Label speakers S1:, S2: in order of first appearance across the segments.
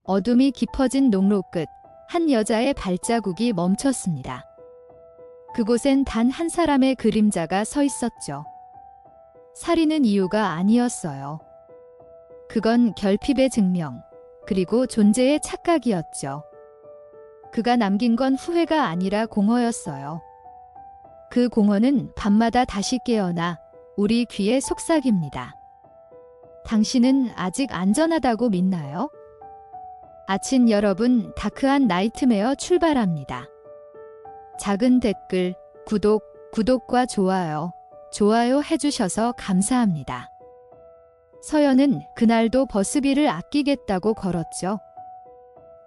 S1: 어둠이 깊어진 농로 끝, 한 여자의 발자국이 멈췄습니다. 그곳엔 단 한 사람의 그림자가 서 있었죠. 살인은 이유가 아니었어요. 그건 결핍의 증명, 그리고 존재의 착각이었죠. 그가 남긴 건 후회가 아니라 공허였어요. 그 공허는 밤마다 다시 깨어나 우리 귀에 속삭입니다. 당신은 아직 안전하다고 믿나요? 아침 여러분, 다크한 나이트메어 출발합니다. 작은 댓글, 구독과 좋아요 해주셔서 감사합니다. 서연은 그날도 버스비를 아끼겠다고 걸었죠.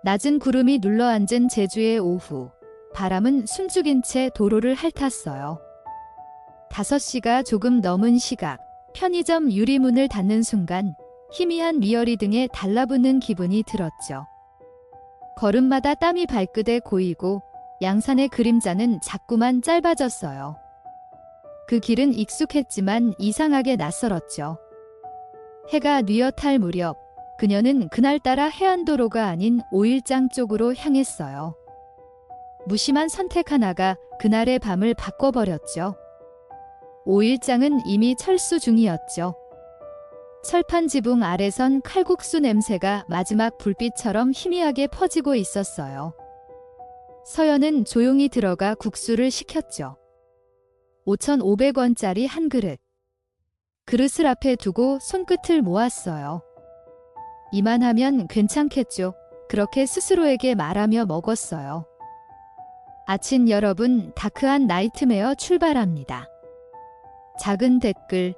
S1: 낮은 구름이 눌러앉은 제주의 오후, 바람은 숨죽인 채 도로를 핥았어요. 5시가 조금 넘은 시각, 편의점 유리문을 닫는 순간 희미한 미어리 등에 달라붙는 기분이 들었죠. 걸음마다 땀이 발끝에 고이고 양산의 그림자는 자꾸만 짧아졌어요. 그 길은 익숙했지만 이상하게 낯설었죠. 해가 뉘어탈 무렵 그녀는 그날따라 해안도로가 아닌 오일장 쪽으로 향했어요. 무심한 선택 하나가 그날의 밤을 바꿔버렸죠. 오일장은 이미 철수 중이었죠. 철판 지붕 아래선 칼국수 냄새가 마지막 불빛처럼 희미하게 퍼지고 있었어요. 서연은 조용히 들어가 국수를 시켰죠. 5,500원짜리 한 그릇. 그릇을 앞에 두고 손끝을 모았어요. 이만하면 괜찮겠죠. 그렇게 스스로에게 말하며 먹었어요. 아침 여러분, 다크한 나이트메어 출발합니다. 작은 댓글,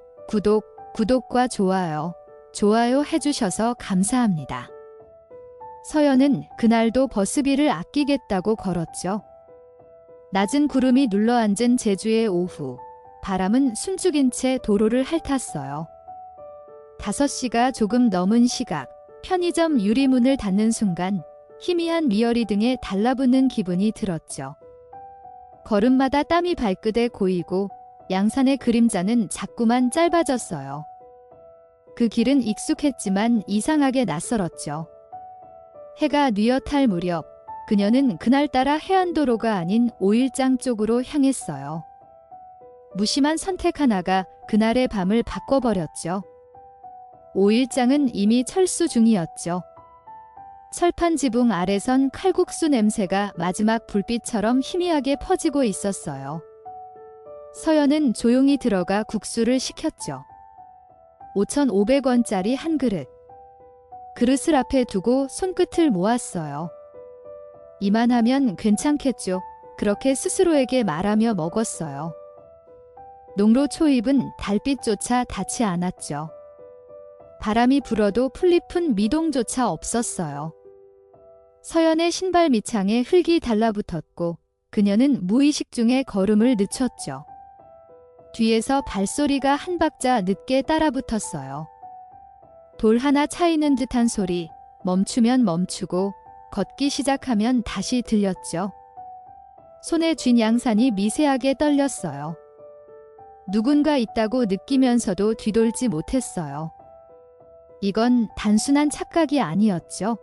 S1: 구독과 좋아요 해주셔서 감사합니다. 서연은 그날도 버스비를 아끼겠다고 걸었죠. 낮은 구름이 눌러앉은 제주의 오후, 바람은 숨죽인 채 도로를 핥았어요. 5시가 조금 넘은 시각, 편의점 유리문을 닫는 순간 희미한 미어리 등에 달라붙는 기분이 들었죠. 걸음마다 땀이 발끝에 고이고 양산의 그림자는 자꾸만 짧아졌어요. 그 길은 익숙했지만 이상하게 낯설었죠. 해가 뉘어탈 무렵 그녀는 그날따라 해안도로가 아닌 오일장 쪽으로 향했어요. 무심한 선택 하나가 그날의 밤을 바꿔버렸죠. 오일장은 이미 철수 중이었죠. 철판 지붕 아래선 칼국수 냄새가 마지막 불빛처럼 희미하게 퍼지고 있었어요. 서연은 조용히 들어가 국수를 시켰죠. 5,500원짜리 한 그릇. 그릇을 앞에 두고 손끝을 모았어요. 이만하면 괜찮겠죠. 그렇게 스스로에게 말하며 먹었어요. 농로 초입은 달빛조차 닿지 않았죠. 바람이 불어도 풀잎은 미동조차 없었어요. 서연의 신발 밑창에 흙이 달라붙었고 그녀는 무의식 중에 걸음을 늦췄죠. 뒤에서 발소리가 한 박자 늦게 따라붙었어요. 돌 하나 차이는 듯한 소리, 멈추면 멈추고 걷기 시작하면 다시 들렸죠. 손에 쥔 양산이 미세하게 떨렸어요. 누군가 있다고 느끼면서도 뒤돌지 못했어요. 이건 단순한 착각이 아니었죠.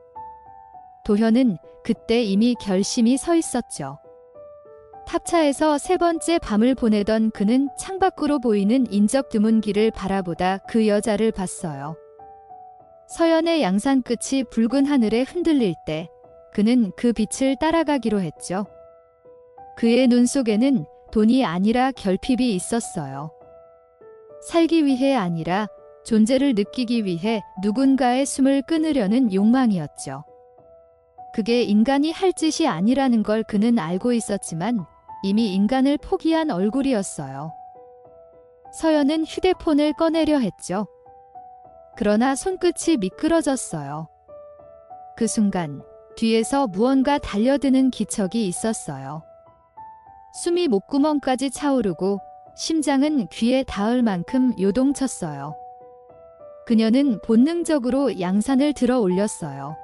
S1: 도현은 그때 이미 결심이 서 있었죠. 탑차에서 3번째 밤을 보내던 그는 창밖으로 보이는 인적 드문 길을 바라보다 그 여자를 봤어요. 서연의 양산 끝이 붉은 하늘에 흔들릴 때 그는 그 빛을 따라가기로 했죠. 그의 눈 속에는 돈이 아니라 결핍이 있었어요. 살기 위해 아니라 존재를 느끼기 위해 누군가의 숨을 끊으려는 욕망이었죠. 그게 인간이 할 짓이 아니라는 걸 그는 알고 있었지만 이미 인간을 포기한 얼굴이었어요. 서연은 휴대폰을 꺼내려 했죠. 그러나 손끝이 미끄러졌어요. 그 순간 뒤에서 무언가 달려드는 기척이 있었어요. 숨이 목구멍까지 차오르고 심장은 귀에 닿을 만큼 요동쳤어요. 그녀는 본능적으로 양산을 들어 올렸어요.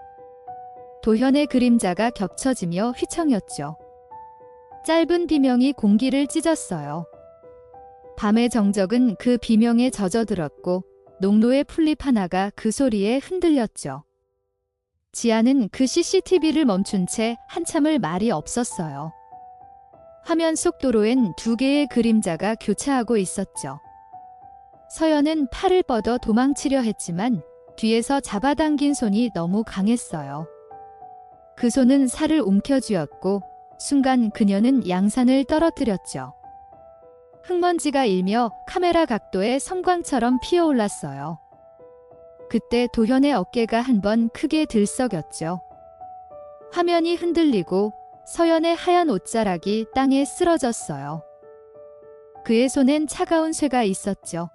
S1: 도현의 그림자가 겹쳐지며 휘청였죠. 짧은 비명이 공기를 찢었어요. 밤의 정적은 그 비명에 젖어들었고 농로의 풀잎 하나가 그 소리에 흔들렸죠. 지아는 그 CCTV를 멈춘 채 한참을 말이 없었어요. 화면 속 도로엔 두 개의 그림자가 교차하고 있었죠. 서연은 팔을 뻗어 도망치려 했지만 뒤에서 잡아당긴 손이 너무 강했어요. 그 손은 살을 움켜쥐었고 순간 그녀는 양산을 떨어뜨렸죠. 흙먼지가 일며 카메라 각도에 섬광처럼 피어올랐어요. 그때 도현의 어깨가 한 번 크게 들썩였죠. 화면이 흔들리고 서연의 하얀 옷자락이 땅에 쓰러졌어요. 그의 손엔 차가운 쇠가 있었죠.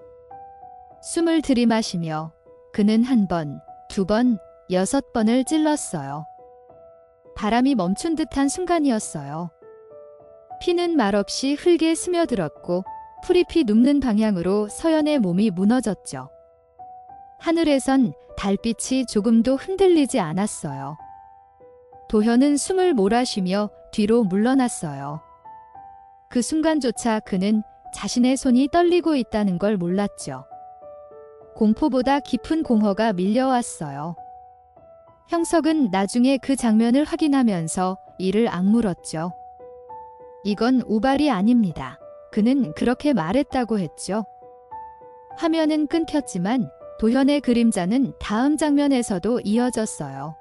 S1: 숨을 들이마시며 그는 한 번, 두 번, 6번을 찔렀어요. 바람이 멈춘 듯한 순간이었어요. 피는 말없이 흙에 스며들었고 풀잎이 눕는 방향으로 서연의 몸이 무너졌죠. 하늘에선 달빛이 조금도 흔들리지 않았어요. 도현은 숨을 몰아쉬며 뒤로 물러났어요. 그 순간조차 그는 자신의 손이 떨리고 있다는 걸 몰랐죠. 공포보다 깊은 공허가 밀려왔어요. 형석은 나중에 그 장면을 확인하면서 이를 악물었죠. 이건 우발이 아닙니다. 그는 그렇게 말했다고 했죠. 화면은 끊겼지만 도현의 그림자는 다음 장면에서도 이어졌어요.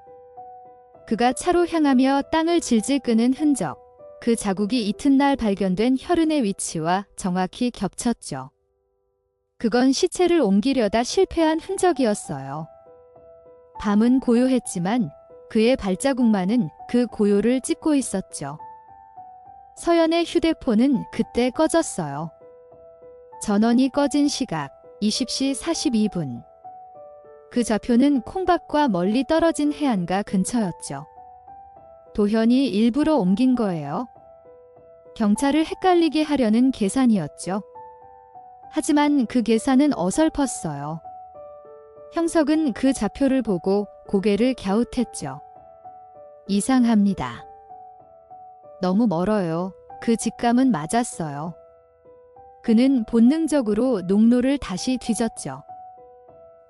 S1: 그가 차로 향하며 땅을 질질 끄는 흔적, 그 자국이 이튿날 발견된 혈흔의 위치와 정확히 겹쳤죠. 그건 시체를 옮기려다 실패한 흔적이었어요. 밤은 고요했지만 그의 발자국만은 그 고요를 찢고 있었죠. 서연의 휴대폰은 그때 꺼졌어요. 전원이 꺼진 시각 20시 42분. 그 좌표는 콩밭과 멀리 떨어진 해안가 근처였죠. 도현이 일부러 옮긴 거예요. 경찰을 헷갈리게 하려는 계산이었죠. 하지만 그 계산은 어설펐어요. 형석은 그 좌표를 보고 고개를 갸웃했죠. 이상합니다. 너무 멀어요. 그 직감은 맞았어요. 그는 본능적으로 농로를 다시 뒤졌죠.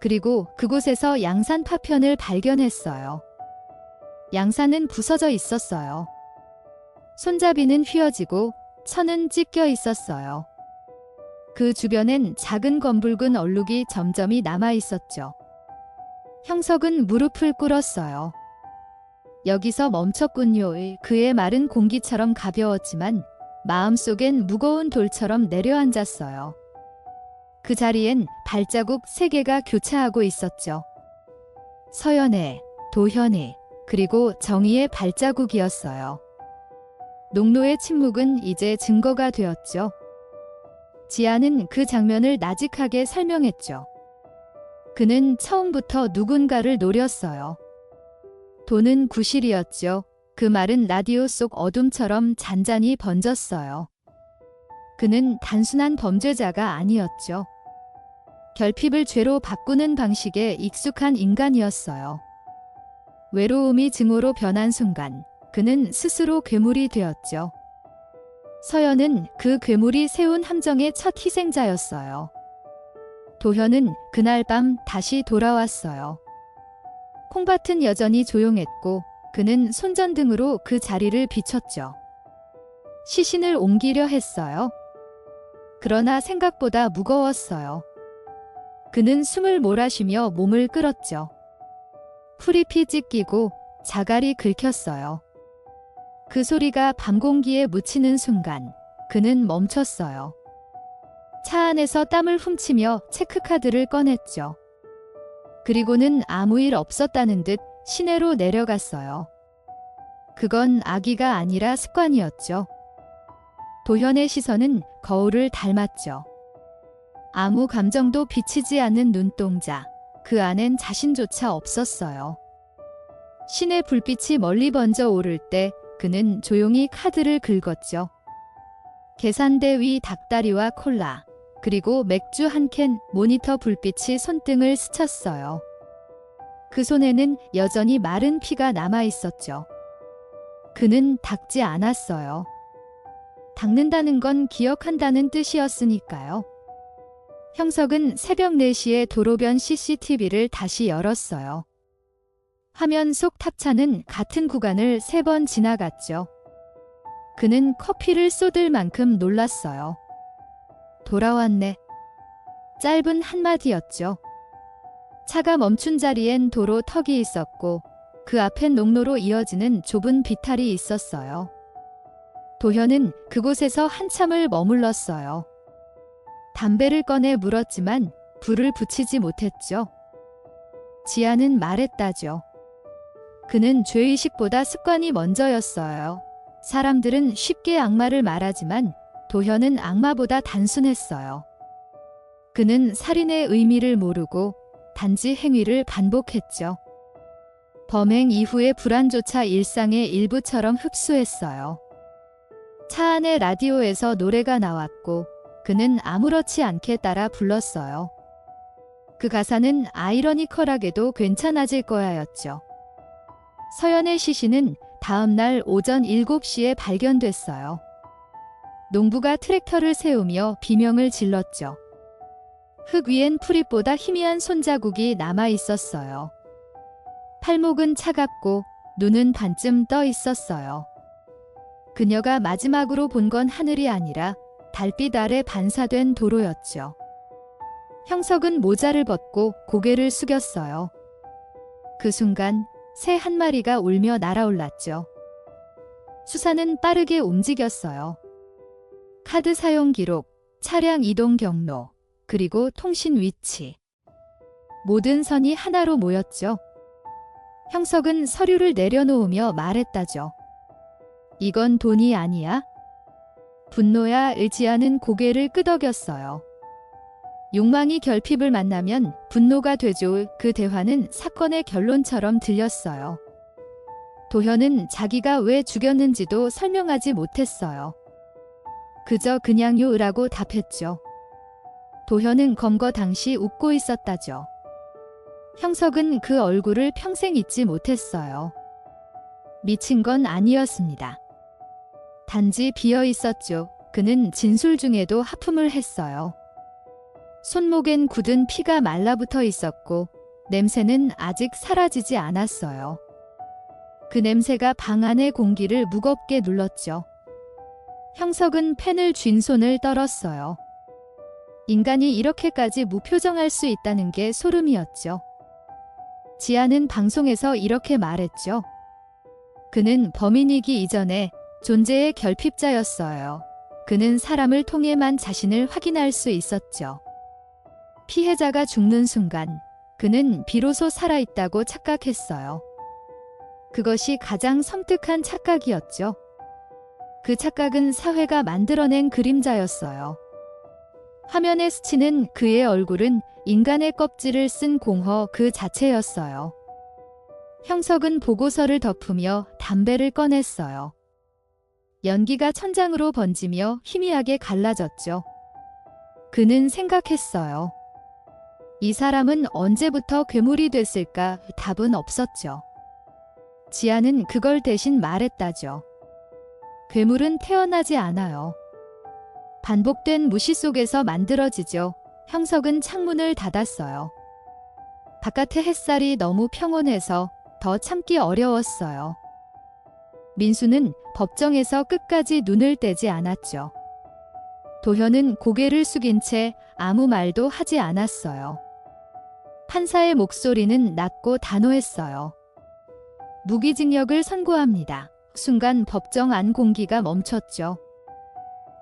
S1: 그리고 그곳에서 양산 파편을 발견했어요. 양산은 부서져 있었어요. 손잡이는 휘어지고 천은 찢겨 있었어요. 그 주변엔 작은 검붉은 얼룩이 점점이 남아 있었죠. 형석은 무릎을 꿇었어요. 여기서 멈췄군요. 그의 말은 공기처럼 가벼웠지만 마음속엔 무거운 돌처럼 내려앉았어요. 그 자리엔 발자국 3개가 교차하고 있었죠. 서연의, 도현의, 그리고 정희의 발자국이었어요. 농로의 침묵은 이제 증거가 되었죠. 지아는 그 장면을 나직하게 설명했죠. 그는 처음부터 누군가를 노렸어요. 돈은 구실이었죠. 그 말은 라디오 속 어둠처럼 잔잔히 번졌어요. 그는 단순한 범죄자가 아니었죠. 결핍을 죄로 바꾸는 방식에 익숙한 인간이었어요. 외로움이 증오로 변한 순간 그는 스스로 괴물이 되었죠. 서연은 그 괴물이 세운 함정의 첫 희생자였어요. 도현은 그날 밤 다시 돌아왔어요. 콩밭은 여전히 조용했고 그는 손전등으로 그 자리를 비췄죠. 시신을 옮기려 했어요. 그러나 생각보다 무거웠어요. 그는 숨을 몰아쉬며 몸을 끌었죠. 풀잎이 찢기고 자갈이 긁혔어요. 그 소리가 밤 공기에 묻히는 순간 그는 멈췄어요. 차 안에서 땀을 훔치며 체크카드를 꺼냈죠. 그리고는 아무 일 없었다는 듯 시내로 내려갔어요. 그건 악의가 아니라 습관이었죠. 도현의 시선은 거울을 닮았죠. 아무 감정도 비치지 않는 눈동자, 그 안엔 자신조차 없었어요. 시내 불빛이 멀리 번져 오를 때 그는 조용히 카드를 긁었죠. 계산대 위 닭다리와 콜라, 그리고 맥주 한 캔. 모니터 불빛이 손등을 스쳤어요. 그 손에는 여전히 마른 피가 남아 있었죠. 그는 닦지 않았어요. 닦는다는 건 기억한다는 뜻이었으니까요. 형석은 새벽 4시에 도로변 CCTV를 다시 열었어요. 화면 속 탑차는 같은 구간을 3번 지나갔죠. 그는 커피를 쏟을 만큼 놀랐어요. 돌아왔네. 짧은 한마디였죠. 차가 멈춘 자리엔 도로 턱이 있었고 그 앞엔 농로로 이어지는 좁은 비탈이 있었어요. 도현은 그곳에서 한참을 머물렀어요. 담배를 꺼내 물었지만 불을 붙이지 못했죠. 지아는 말했다죠. 그는 죄의식보다 습관이 먼저였어요. 사람들은 쉽게 악마를 말하지만 도현은 악마보다 단순했어요. 그는 살인의 의미를 모르고 단지 행위를 반복했죠. 범행 이후의 불안조차 일상의 일부처럼 흡수했어요. 차 안의 라디오에서 노래가 나왔고 그는 아무렇지 않게 따라 불렀어요. 그 가사는 아이러니컬하게도 괜찮아질 거야였죠. 서연의 시신은 다음 날 오전 7시에 발견됐어요. 농부가 트랙터를 세우며 비명을 질렀죠. 흙 위엔 풀잎보다 희미한 손자국이 남아 있었어요. 팔목은 차갑고 눈은 반쯤 떠 있었어요. 그녀가 마지막으로 본 건 하늘이 아니라 달빛 아래 반사된 도로였죠. 형석은 모자를 벗고 고개를 숙였어요. 그 순간 새 한 마리가 울며 날아올랐죠. 수사는 빠르게 움직였어요. 카드 사용 기록, 차량 이동 경로, 그리고 통신 위치. 모든 선이 하나로 모였죠. 형석은 서류를 내려놓으며 말했다죠. 이건 돈이 아니야? 분노야. 지아는 고개를 끄덕였어요. 욕망이 결핍을 만나면 분노가 되죠. 그 대화는 사건의 결론처럼 들렸어요. 도현은 자기가 왜 죽였는지도 설명하지 못했어요. 그저 그냥요라고 답했죠. 도현은 검거 당시 웃고 있었다죠. 형석은 그 얼굴을 평생 잊지 못했어요. 미친 건 아니었습니다. 단지 비어 있었죠. 그는 진술 중에도 하품을 했어요. 손목엔 굳은 피가 말라붙어 있었고 냄새는 아직 사라지지 않았어요. 그 냄새가 방 안의 공기를 무겁게 눌렀죠. 형석은 펜을 쥔 손을 떨었어요. 인간이 이렇게까지 무표정할 수 있다는 게 소름이었죠. 지아는 방송에서 이렇게 말했죠. 그는 범인이기 이전에 존재의 결핍자였어요. 그는 사람을 통해만 자신을 확인할 수 있었죠. 피해자가 죽는 순간 그는 비로소 살아있다고 착각했어요. 그것이 가장 섬뜩한 착각이었죠. 그 착각은 사회가 만들어낸 그림자였어요. 화면에 스치는 그의 얼굴은 인간의 껍질을 쓴 공허 그 자체였어요. 형석은 보고서를 덮으며 담배를 꺼냈어요. 연기가 천장으로 번지며 희미하게 갈라졌죠. 그는 생각했어요. 이 사람은 언제부터 괴물이 됐을까? 답은 없었죠. 지아는 그걸 대신 말했다죠. 괴물은 태어나지 않아요. 반복된 무시 속에서 만들어지죠. 형석은 창문을 닫았어요. 바깥의 햇살이 너무 평온해서 더 참기 어려웠어요. 민수는 법정에서 끝까지 눈을 떼지 않았죠. 도현은 고개를 숙인 채 아무 말도 하지 않았어요. 판사의 목소리는 낮고 단호했어요. 무기징역을 선고합니다. 순간 법정 안 공기가 멈췄죠.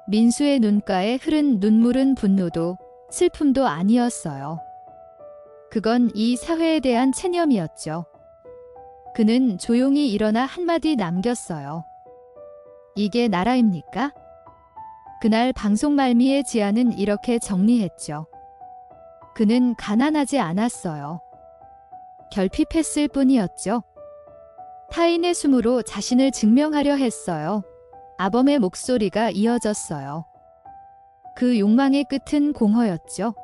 S1: 민수의 눈가에 흐른 눈물은 분노도 슬픔도 아니었어요. 그건 이 사회에 대한 체념이었죠. 그는 조용히 일어나 한마디 남겼어요. 이게 나라입니까? 그날 방송 말미에 지아는 이렇게 정리했죠. 그는 가난하지 않았어요. 결핍했을 뿐이었죠. 타인의 숨으로 자신을 증명하려 했어요. 아범의 목소리가 이어졌어요. 그 욕망의 끝은 공허였죠.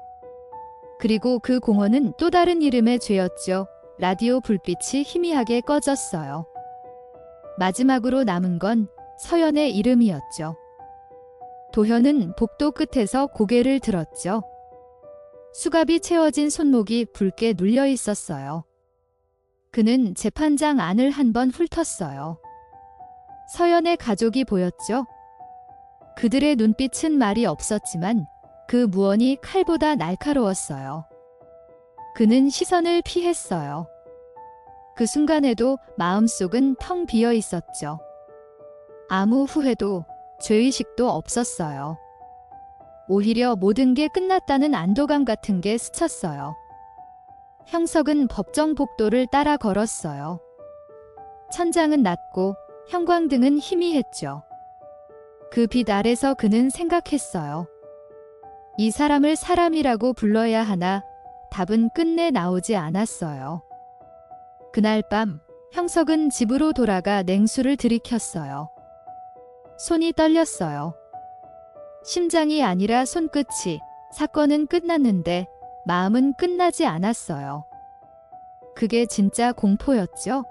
S1: 그리고 그 공허는 또 다른 이름의 죄였죠. 라디오 불빛이 희미하게 꺼졌어요. 마지막으로 남은 건 서연의 이름이었죠. 도현은 복도 끝에서 고개를 들었죠. 수갑이 채워진 손목이 붉게 눌려 있었어요. 그는 재판장 안을 한번 훑었어요. 서연의 가족이 보였죠. 그들의 눈빛은 말이 없었지만 그 무언이 칼보다 날카로웠어요. 그는 시선을 피했어요. 그 순간에도 마음속은 텅 비어 있었죠. 아무 후회도 죄의식도 없었어요. 오히려 모든 게 끝났다는 안도감 같은 게 스쳤어요. 형석은 법정 복도를 따라 걸었어요. 천장은 낮고 형광등은 희미했죠. 그 빛 아래서 그는 생각했어요. 이 사람을 사람이라고 불러야 하나? 답은 끝내 나오지 않았어요. 그날 밤 형석은 집으로 돌아가 냉수를 들이켰어요. 손이 떨렸어요. 심장이 아니라 손끝이. 사건은 끝났는데 마음은 끝나지 않았어요. 그게 진짜 공포였죠.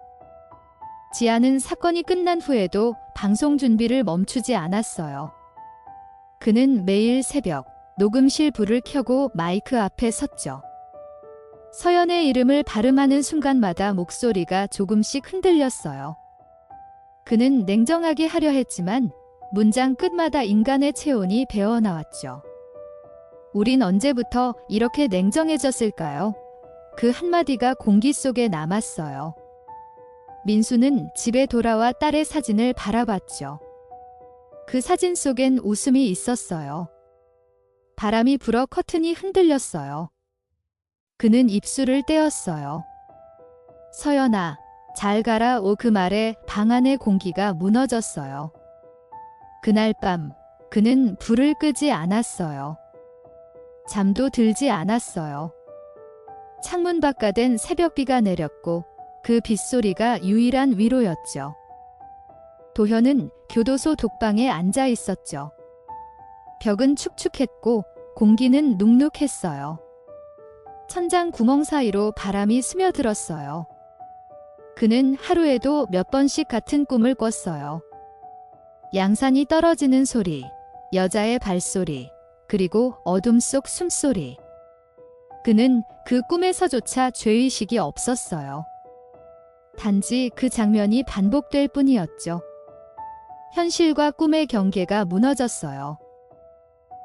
S1: 지아는 사건이 끝난 후에도 방송 준비를 멈추지 않았어요. 그는 매일 새벽 녹음실 불을 켜고 마이크 앞에 섰죠. 서연의 이름을 발음하는 순간마다 목소리가 조금씩 흔들렸어요. 그는 냉정하게 하려 했지만 문장 끝마다 인간의 체온이 배어나왔죠. 우린 언제부터 이렇게 냉정해졌을까요? 그 한마디가 공기 속에 남았어요. 민수는 집에 돌아와 딸의 사진을 바라봤죠. 그 사진 속엔 웃음이 있었어요. 바람이 불어 커튼이 흔들렸어요. 그는 입술을 떼었어요. 서연아, 잘 가라. 그 말에 방 안의 공기가 무너졌어요. 그날 밤 그는 불을 끄지 않았어요. 잠도 들지 않았어요. 창문 바깥엔 새벽비가 내렸고 그 빗소리가 유일한 위로였죠. 도현은 교도소 독방에 앉아 있었죠. 벽은 축축했고 공기는 눅눅했어요. 천장 구멍 사이로 바람이 스며들었어요. 그는 하루에도 몇 번씩 같은 꿈을 꿨어요. 양산이 떨어지는 소리, 여자의 발소리, 그리고 어둠 속 숨소리. 그는 그 꿈에서조차 죄의식이 없었어요. 단지 그 장면이 반복될 뿐이었죠. 현실과 꿈의 경계가 무너졌어요.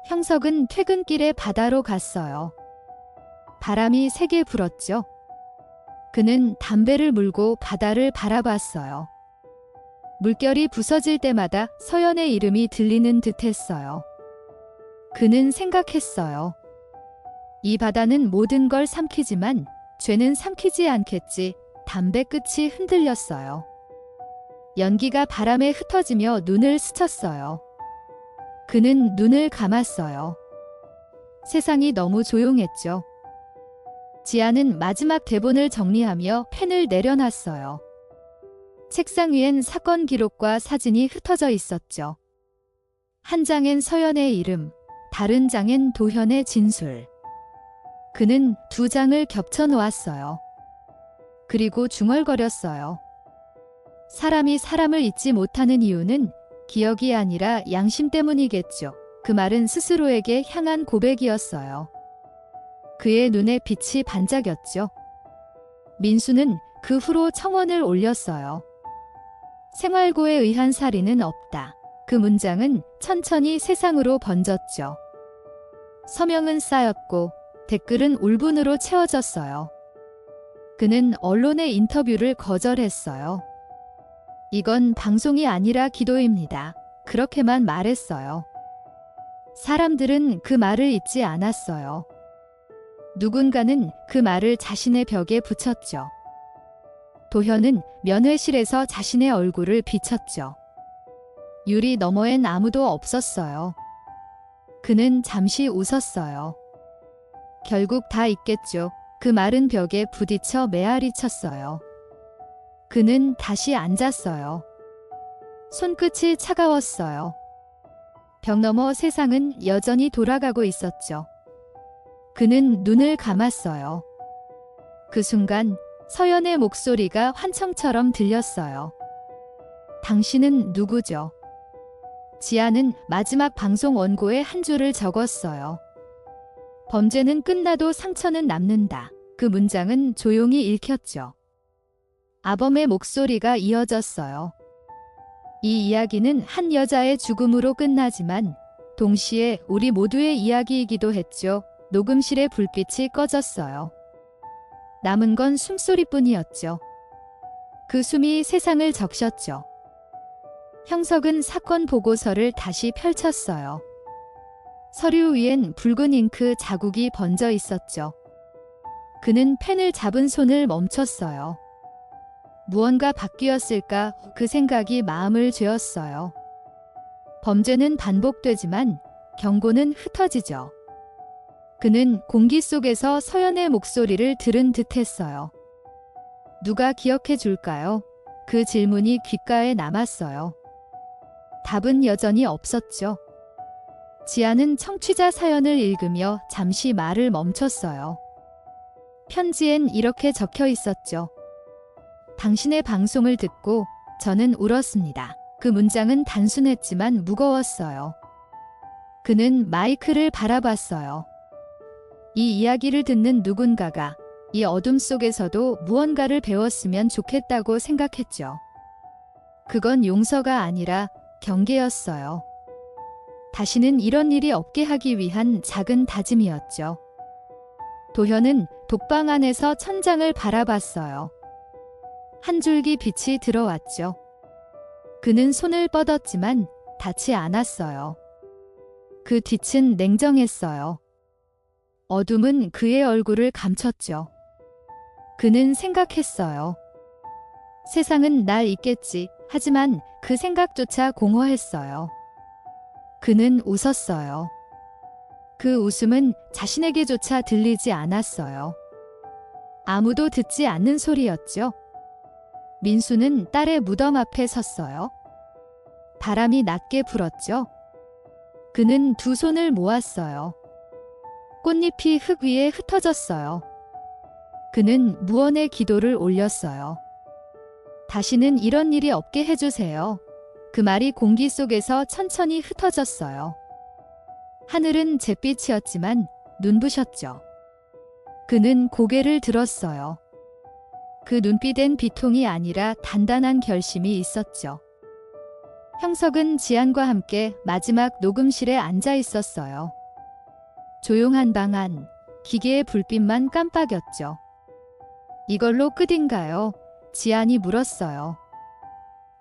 S1: 형석은 퇴근길에 바다로 갔어요. 바람이 세게 불었죠. 그는 담배를 물고 바다를 바라봤어요. 물결이 부서질 때마다 서연의 이름이 들리는 듯했어요. 그는 생각했어요. 이 바다는 모든 걸 삼키지만 죄는 삼키지 않겠지. 담배 끝이 흔들렸어요. 연기가 바람에 흩어지며 눈을 스쳤어요. 그는 눈을 감았어요. 세상이 너무 조용했죠. 지아는 마지막 대본을 정리하며 펜을 내려놨어요. 책상 위엔 사건 기록과 사진이 흩어져 있었죠. 한 장엔 서연의 이름, 다른 장엔 도현의 진술. 그는 두 장을 겹쳐 놓았어요. 그리고 중얼거렸어요. 사람이 사람을 잊지 못하는 이유는 기억이 아니라 양심 때문이겠죠. 그 말은 스스로에게 향한 고백이었어요. 그의 눈에 빛이 반짝였죠. 민수는 그 후로 청원을 올렸어요. 생활고에 의한 살인은 없다. 그 문장은 천천히 세상으로 번졌죠. 서명은 쌓였고 댓글은 울분으로 채워졌어요. 그는 언론의 인터뷰를 거절했어요. 이건 방송이 아니라 기도입니다. 그렇게만 말했어요. 사람들은 그 말을 잊지 않았어요. 누군가는 그 말을 자신의 벽에 붙였죠. 도현은 면회실에서 자신의 얼굴을 비쳤죠. 유리 너머엔 아무도 없었어요. 그는 잠시 웃었어요. 결국 다 있겠죠. 그 마른 벽에 부딪혀 메아리 쳤어요. 그는 다시 앉았어요. 손끝이 차가웠어요. 벽 너머 세상은 여전히 돌아가고 있었죠. 그는 눈을 감았어요. 그 순간 서연의 목소리가 환청처럼 들렸어요. 당신은 누구죠? 지아는 마지막 방송 원고에 한 줄을 적었어요. 범죄는 끝나도 상처는 남는다. 그 문장은 조용히 읽혔죠. 아범의 목소리가 이어졌어요. 이 이야기는 한 여자의 죽음으로 끝나지만 동시에 우리 모두의 이야기이기도 했죠. 녹음실의 불빛이 꺼졌어요. 남은 건 숨소리뿐이었죠. 그 숨이 세상을 적셨죠. 형석은 사건 보고서를 다시 펼쳤어요. 서류 위엔 붉은 잉크 자국이 번져 있었죠. 그는 펜을 잡은 손을 멈췄어요. 무언가 바뀌었을까 그 생각이 마음을 죄었어요. 범죄는 반복되지만 경고는 흩어지죠. 그는 공기 속에서 서연의 목소리를 들은 듯했어요. 누가 기억해 줄까요? 그 질문이 귓가에 남았어요. 답은 여전히 없었죠. 지아는 청취자 사연을 읽으며 잠시 말을 멈췄어요. 편지엔 이렇게 적혀 있었죠. 당신의 방송을 듣고 저는 울었습니다. 그 문장은 단순했지만 무거웠어요. 그는 마이크를 바라봤어요. 이 이야기를 듣는 누군가가 이 어둠 속에서도 무언가를 배웠으면 좋겠다고 생각했죠. 그건 용서가 아니라 경계였어요. 다시는 이런 일이 없게 하기 위한 작은 다짐이었죠. 도현은 독방 안에서 천장을 바라봤어요. 한 줄기 빛이 들어왔죠. 그는 손을 뻗었지만 닿지 않았어요. 그 빛은 냉정했어요. 어둠은 그의 얼굴을 감췄죠. 그는 생각했어요. 세상은 날 잊겠지. 하지만 그 생각조차 공허했어요. 그는 웃었어요. 그 웃음은 자신에게조차 들리지 않았어요. 아무도 듣지 않는 소리였죠. 민수는 딸의 무덤 앞에 섰어요. 바람이 낮게 불었죠. 그는 두 손을 모았어요. 꽃잎이 흙 위에 흩어졌어요. 그는 무언의 기도를 올렸어요. 다시는 이런 일이 없게 해주세요. 그 말이 공기 속에서 천천히 흩어졌어요. 하늘은 잿빛이었지만 눈부셨죠. 그는 고개를 들었어요. 그 눈빛엔 비통이 아니라 단단한 결심이 있었죠. 형석은 지안과 함께 마지막 녹음실에 앉아 있었어요. 조용한 방 안, 기계의 불빛만 깜빡였죠. 이걸로 끝인가요? 지안이 물었어요.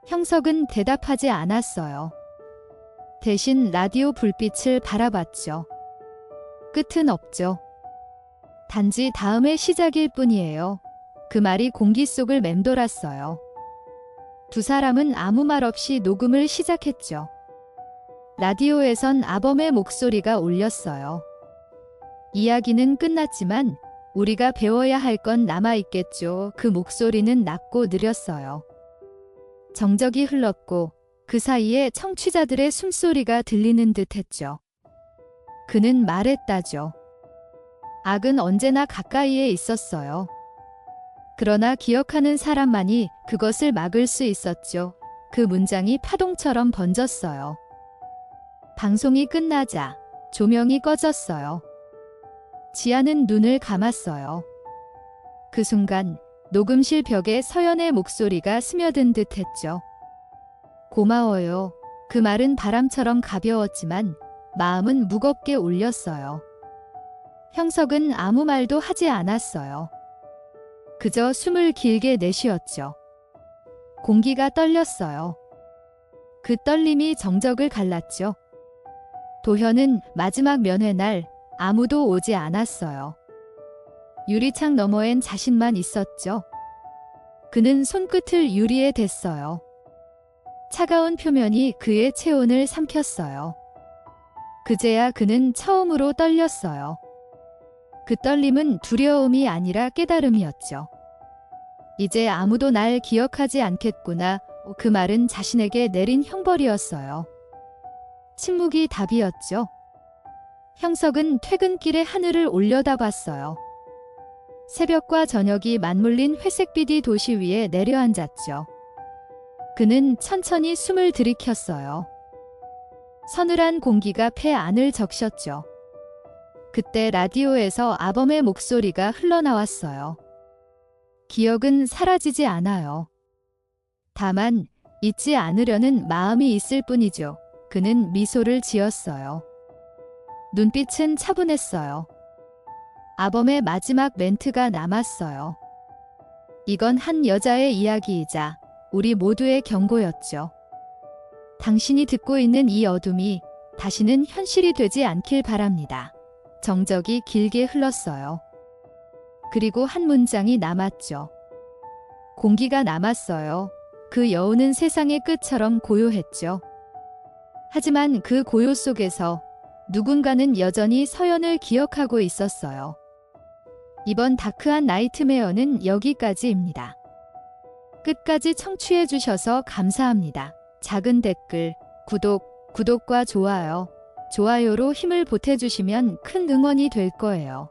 S1: 형석은 대답하지 않았어요. 대신 라디오 불빛을 바라봤죠. 끝은 없죠. 단지 다음의 시작일 뿐이에요. 그 말이 공기 속을 맴돌았어요. 두 사람은 아무 말 없이 녹음을 시작했죠. 라디오에선 아범의 목소리가 울렸어요. 이야기는 끝났지만 우리가 배워야 할 건 남아있겠죠. 그 목소리는 낮고 느렸어요. 정적이 흘렀고 그 사이에 청취자들의 숨소리가 들리는 듯 했죠. 그는 말했다죠. 악은 언제나 가까이에 있었어요. 그러나 기억하는 사람만이 그것을 막을 수 있었죠. 그 문장이 파동처럼 번졌어요. 방송이 끝나자 조명이 꺼졌어요. 지아는 눈을 감았어요. 그 순간 녹음실 벽에 서연의 목소리가 스며든 듯 했죠. 고마워요. 그 말은 바람처럼 가벼웠지만 마음은 무겁게 울렸어요. 형석은 아무 말도 하지 않았어요. 그저 숨을 길게 내쉬었죠. 공기가 떨렸어요. 그 떨림이 정적을 갈랐죠. 도현은 마지막 면회 날 아무도 오지 않았어요. 유리창 너머엔 자신만 있었죠. 그는 손끝을 유리에 댔어요. 차가운 표면이 그의 체온을 삼켰어요. 그제야 그는 처음으로 떨렸어요. 그 떨림은 두려움이 아니라 깨달음이었죠. 이제 아무도 날 기억하지 않겠구나. 그 말은 자신에게 내린 형벌이었어요. 침묵이 답이었죠. 형석은 퇴근길에 하늘을 올려다봤어요. 새벽과 저녁이 맞물린 회색빛이 도시 위에 내려앉았죠. 그는 천천히 숨을 들이켰어요. 서늘한 공기가 폐 안을 적셨죠. 그때 라디오에서 아범의 목소리가 흘러나왔어요. 기억은 사라지지 않아요. 다만 잊지 않으려는 마음이 있을 뿐이죠. 그는 미소를 지었어요. 눈빛은 차분했어요. 아범의 마지막 멘트가 남았어요. 이건 한 여자의 이야기이자 우리 모두의 경고였죠. 당신이 듣고 있는 이 어둠이 다시는 현실이 되지 않길 바랍니다. 정적이 길게 흘렀어요. 그리고 한 문장이 남았죠. 공기가 남았어요. 그 여운은 세상의 끝처럼 고요했죠. 하지만 그 고요 속에서 누군가는 여전히 서연을 기억하고 있었어요. 이번 다크한 나이트메어는 여기까지입니다. 끝까지 청취해 주셔서 감사합니다. 작은 댓글, 구독과 좋아요로 힘을 보태주시면 큰 응원이 될 거예요.